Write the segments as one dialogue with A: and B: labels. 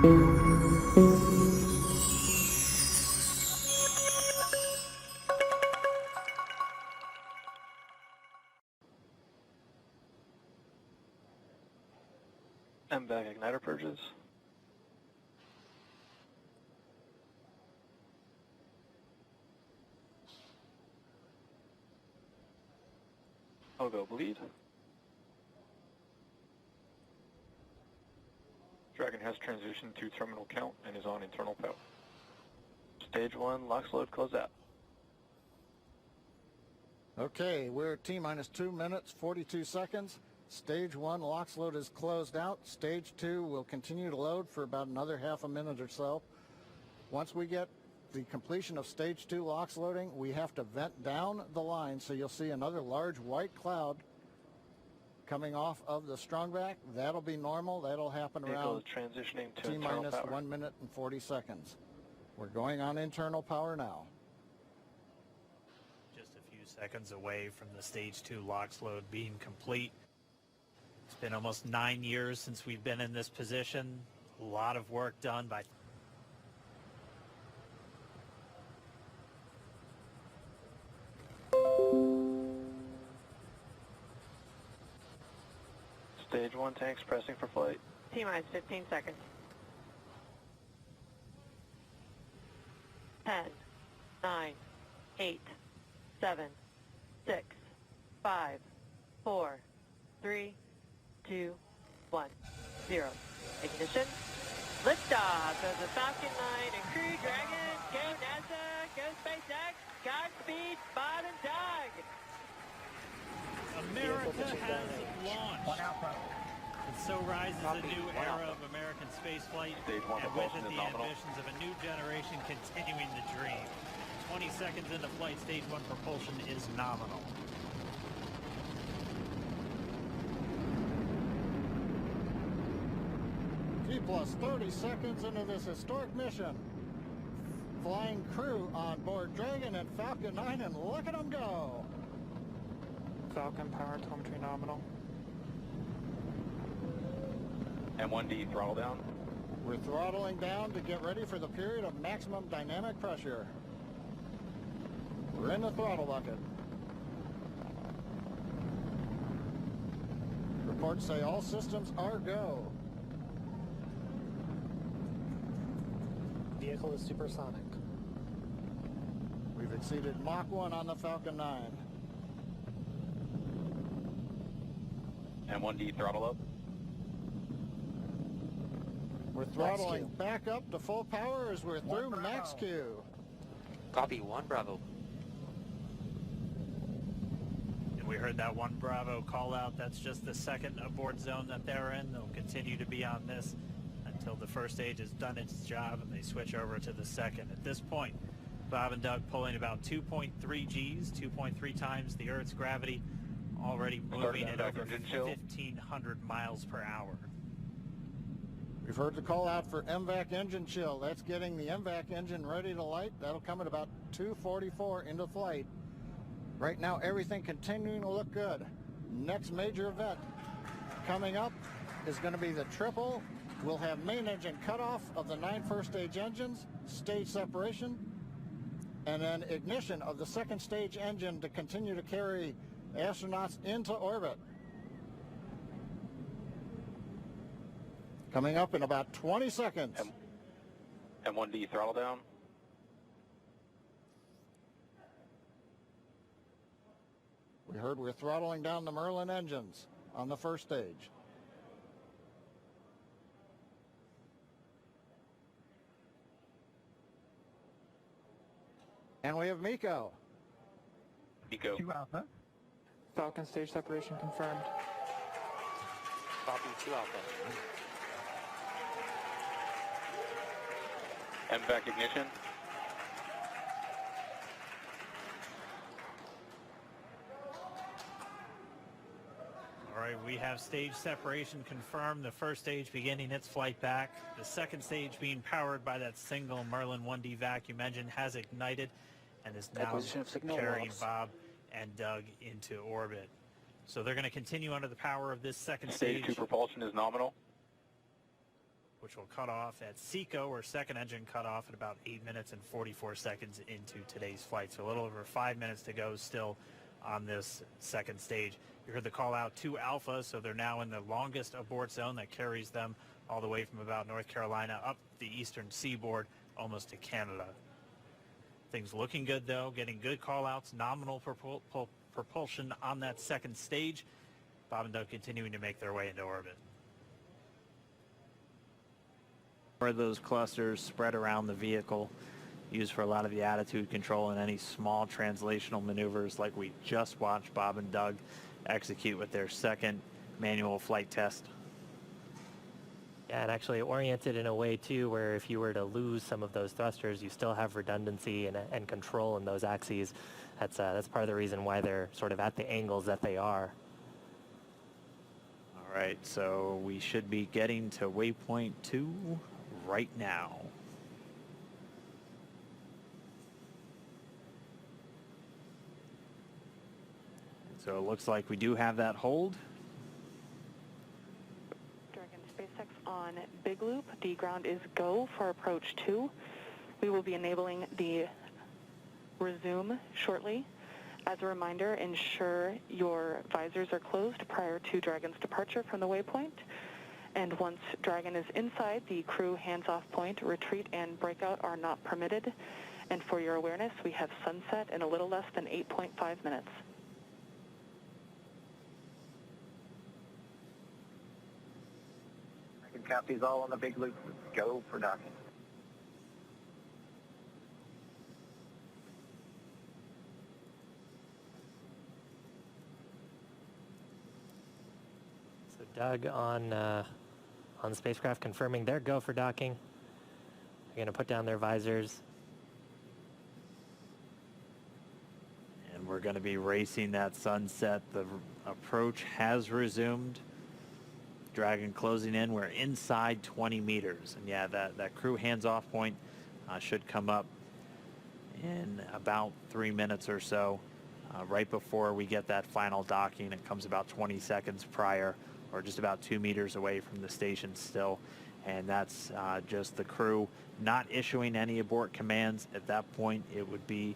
A: MVAC igniter purges. Go bleed. Dragon has transitioned to terminal count and is on internal power. Stage 1, LOX load close out.
B: Okay, we're at T-minus 2 minutes, 42 seconds. Stage 1 LOX load is closed out. Stage 2 will continue to load for about another half a minute or so. Once we get the completion of Stage 2 LOX loading, we have to vent down the line, so you'll see another large white cloud coming off of the strongback. That'll be normal. That'll happen around
A: transitioning to
B: T-minus 1 minute and 40 seconds. We're going on internal power now.
C: Just a few seconds away from the Stage 2 LOX load being complete. It's been almost 9 years since we've been in this position. A lot of work done by
A: Stage 1 tanks pressing for flight.
D: T-minus 15 seconds. 10, 9, 8, 7, 6, 5, 4, 3, 2, 1, 0. Ignition. Liftoff of the Falcon 9 and Crew Dragon. Go NASA, go SpaceX, Godspeed, Bob and Doug.
C: America has launched. And so rises a new era of American spaceflight, and with it the ambitions of a new generation continuing the dream. 20 seconds into flight, Stage 1 propulsion is nominal.
B: T-plus 30 seconds into this historic mission. Flying crew on board Dragon and Falcon 9, and look at them go.
E: Falcon power telemetry nominal.
A: M1D throttle down.
B: We're throttling down to get ready for the period of maximum dynamic pressure. We're in the throttle bucket. Reports say all systems are go.
E: Vehicle is supersonic.
B: We've exceeded Mach 1 on the Falcon 9.
A: M1D throttle up.
B: We're throttling back up to full power as we're through max Q.
F: Copy, 1 Bravo.
C: And we heard that 1 Bravo call out. That's just the second abort zone that they're in. They'll continue to be on this until the first stage has done its job and they switch over to the second. At this point, Bob and Doug pulling about 2.3 Gs, 2.3 times the Earth's gravity, already moving at over 1,500 miles per hour.
B: We've heard the call out for MVAC engine chill. That's getting the MVAC engine ready to light. That'll come at about 2:44 into flight. Right now, everything continuing to look good. Next major event coming up is going to be the triple. We'll have main engine cutoff of the 9 first stage engines, stage separation, and then ignition of the second stage engine to continue to carry astronauts into orbit. Coming up in about 20 seconds.
A: M1D throttle down.
B: We heard we're throttling down the Merlin engines on the first stage. And we have MECO.
A: MECO.
E: 2 Alpha. Falcon stage separation confirmed.
F: Copy, 2 Alpha.
A: MVAC ignition.
C: All right, we have stage separation confirmed. The first stage beginning its flight back. The second stage being powered by that single Merlin 1D vacuum engine has ignited and is now carrying Bob and Doug into orbit. So they're going to continue under the power of this second stage.
A: Stage 2 propulsion is nominal.
C: which will cut off at SECO, or second engine cut off at about 8 minutes and 44 seconds into today's flight. So a little over 5 minutes to go still on this second stage. You heard the call out to Alpha, so they're now in the longest abort zone that carries them all the way from about North Carolina up the eastern seaboard almost to Canada. Things looking good though, getting good call outs, nominal propulsion on that second stage. Bob and Doug continuing to make their way into orbit. Where those clusters spread around the vehicle, used for a lot of the attitude control and any small translational maneuvers like we just watched Bob and Doug execute with their second manual flight test.
G: Yeah, and actually oriented in a way too where if you were to lose some of those thrusters, you still have redundancy and control in those axes. That's part of the reason why they're sort of at the angles that they are.
C: All right, so we should be getting to waypoint 2 right now. So it looks like we do have that hold.
H: Dragon SpaceX on Big Loop. The ground is go for approach 2. We will be enabling the resume shortly. As a reminder, ensure your visors are closed prior to Dragon's departure from the waypoint. And once Dragon is inside the crew hands-off point, retreat and breakout are not permitted. And for your awareness, we have sunset in a little less than 8.5 minutes.
I: Copies all on the Big Loop. Go for docking.
G: So Doug on the spacecraft confirming their go for docking. They're going to put down their visors.
C: And we're going to be racing that sunset. The approach has resumed. Dragon closing in. We're inside 20 meters. And yeah, that crew hands-off point should come up in about 3 minutes or so, right before we get that final docking. It comes about 20 seconds prior, or just about 2 meters away from the station still. And that's just the crew not issuing any abort commands. At that point, it would be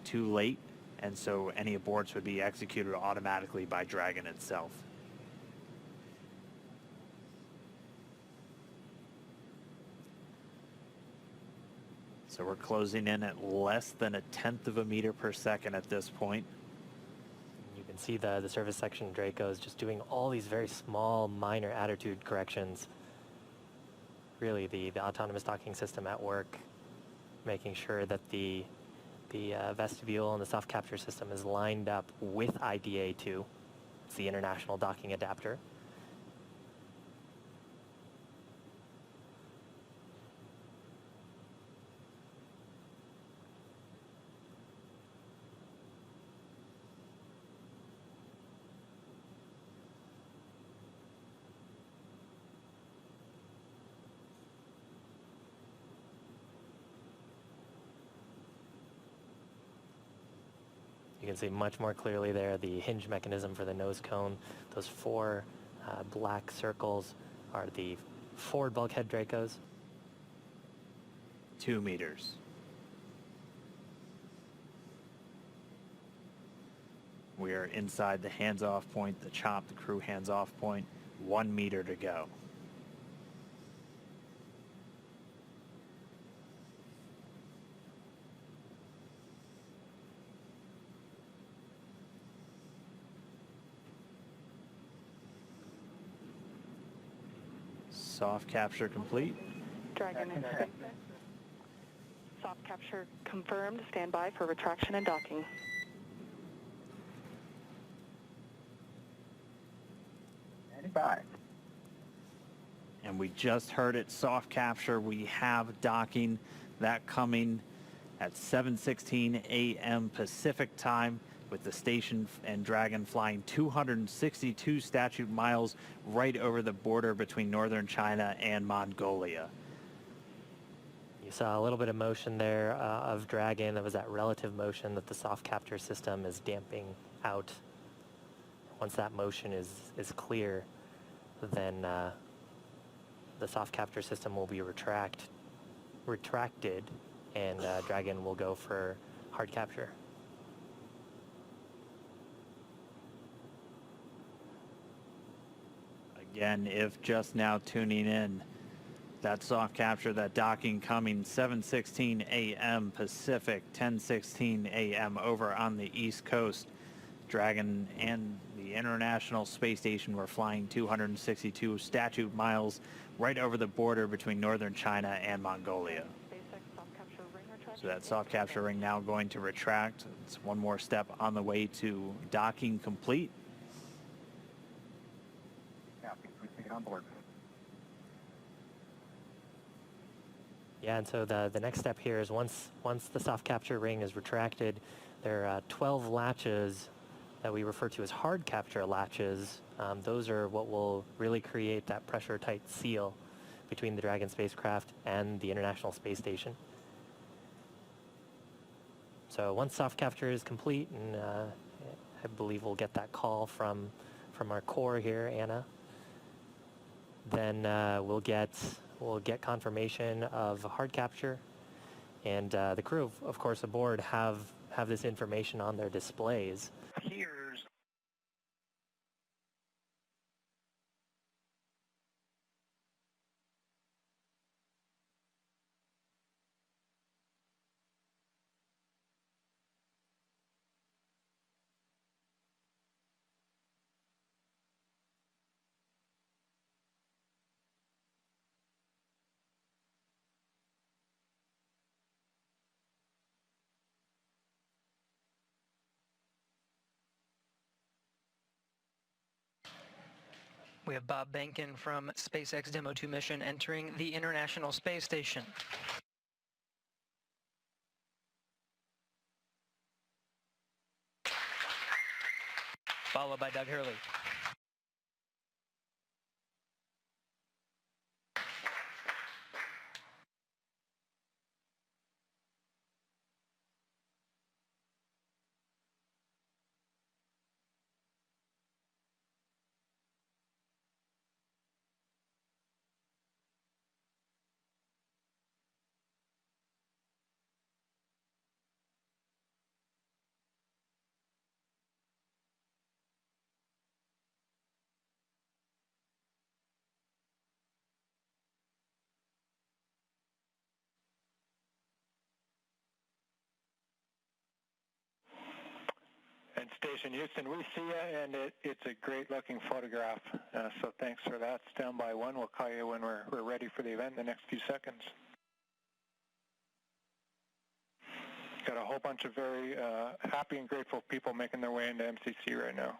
C: too late. And so any aborts would be executed automatically by Dragon itself. So we're closing in at less than 1/10 of a meter per second at this point.
G: You can see the service section Dracos just doing all these very small, minor attitude corrections. Really, the autonomous docking system at work, making sure that the vestibule and the soft capture system is lined up with IDA2. It's the International Docking Adapter. You can see much more clearly there the hinge mechanism for the nose cone. Those 4 black circles are the forward bulkhead Dracos.
C: 2 meters. We are inside the hands-off point, the chop, the crew hands-off point. 1 meter to go. Soft capture complete.
H: Dragon and SpaceX. Soft capture confirmed. Stand by for retraction and docking.
C: And we just heard it, soft capture. We have docking, that coming at 7:16 a.m. Pacific time, with the station and Dragon flying 262 statute miles right over the border between northern China and Mongolia.
G: You saw a little bit of motion there of Dragon. That was that relative motion that the soft capture system is damping out. Once that motion is clear, then the soft capture system will be retracted, and Dragon will go for hard capture.
C: Again, if just now tuning in, that soft capture, that docking coming 7:16 a.m. Pacific, 10:16 a.m. over on the East Coast. Dragon and the International Space Station were flying 262 statute miles right over the border between northern China and Mongolia. So that soft capture ring now going to retract. It's one more step on the way to docking complete.
I: On board.
G: Yeah, and so the next step here is once the soft capture ring is retracted, there are 12 latches that we refer to as hard capture latches. Those are what will really create that pressure tight seal between the Dragon spacecraft and the International Space Station. So once soft capture is complete, and I believe we'll get that call from our core here, Anna, then we'll get confirmation of hard capture, and the crew, of course, aboard have this information on their displays.
I: Here's
J: We have Bob Bankin from SpaceX Demo 2 mission entering the International Space Station. Followed by Doug Hurley.
A: And Station Houston, we see you, and it's a great-looking photograph. So thanks for that. Stand by one. We'll call you when we're ready for the event in the next few seconds. Got a whole bunch of very happy and grateful people making their way into MCC right now.